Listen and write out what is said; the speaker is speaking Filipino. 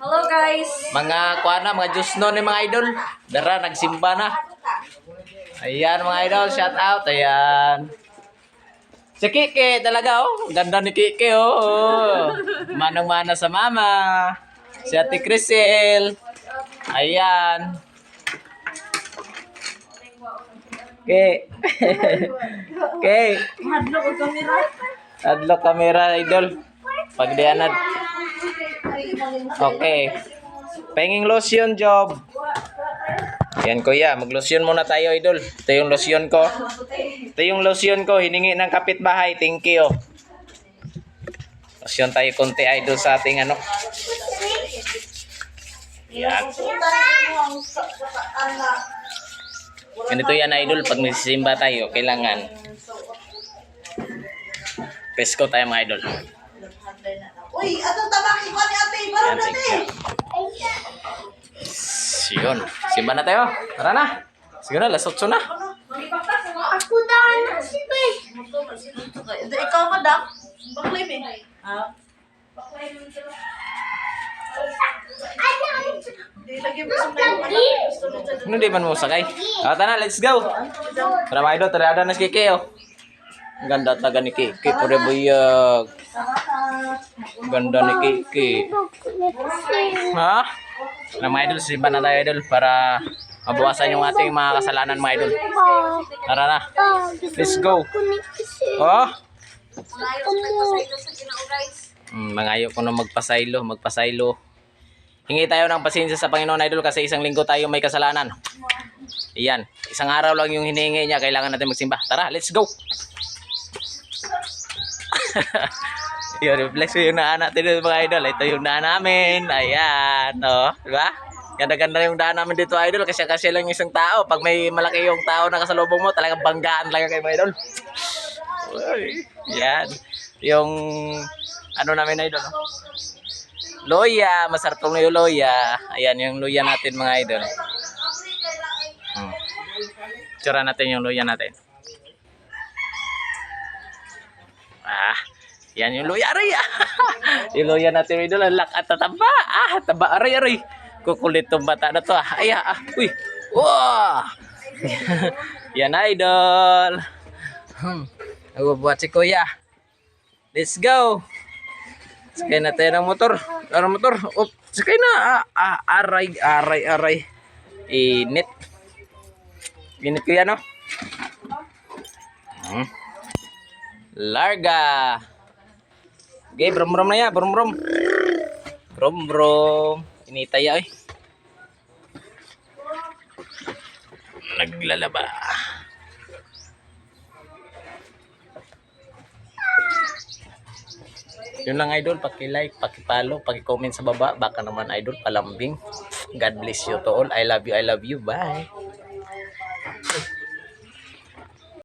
Hello guys. Mga kuana, mga Diyos no ni mga idol. Dara, nagsimba na. Ayan mga idol, shout out. Ayan. Si Kike talaga oh. Ganda ni Kike oh. Manang-mana sa mama. Si Ate Crisel. Ayan. Okay. Okay. Adlock camera idol. Pagdianad. Okay. Penging lotion job. Yan kuya, mag-lotion muna tayo idol. Ito yung lotion ko. Ito yung lotion ko, hiningi ng kapitbahay. Thank you. Lotion tayo konti idol sa ating ano. Yan. Ganito yan idol, pag nagsisimba tayo, kailangan pesko tayo mga idol. Uy, atong tabaki ko ni ate, baro na te. Yun, simba na tayo. Tara na. Siguro, alas 8 na. Ako daan na si Be. Ikaw madam, baklay me. Ha? Ano di man mo sakay? Tara na, let's go. Tara mga idol, tara na si Kike oh. Ganda talaga ni Kike, pure buyag. Ganda ni Kike. Ha? Na mga idol, simba na tayo idol para mabawasan yung ating mga kasalanan mga idol. Tara na. Let's go. Oh. Mangayo ko na magpasaylo. Hingi tayo ng pasensya sa Panginoon idol kasi isang linggo tayo may kasalanan. Iyan, isang araw lang yung hinihingi niya, kailangan natin magsimba. Tara, let's go. Yun, reflex yung daan natin mga idol. Ito yung daan namin. Ayan, oh, diba? Ganda-ganda yung daan namin dito idol kasi lang yung isang tao. Pag may malaki yung tao na kasalubong mo, talagang banggaan lang kayo mga idol. Uy, yan. Yung ano namin idol, no? Loya, masarap tong yung loya. Ayan yung loya natin mga idol. Tsura natin yung loya natin. Yan yung loya aray. Yung loya natin idol, ang lak at tataba. Taba aray. Kukulit tong bata na to. Uy. Wow. Yan idol. Nagbubuhat si kuya. Let's go. Sakay na tayo ng motor. Sakay na. Aray. Init ko yan, no? Larga. Okay, brum na yan. Brum. Initay ay. Naglalaba. Yun lang idol, paki-like, paki-follow, paki-comment sa baba. Baka naman idol, palambing. God bless you to all. I love you. Bye.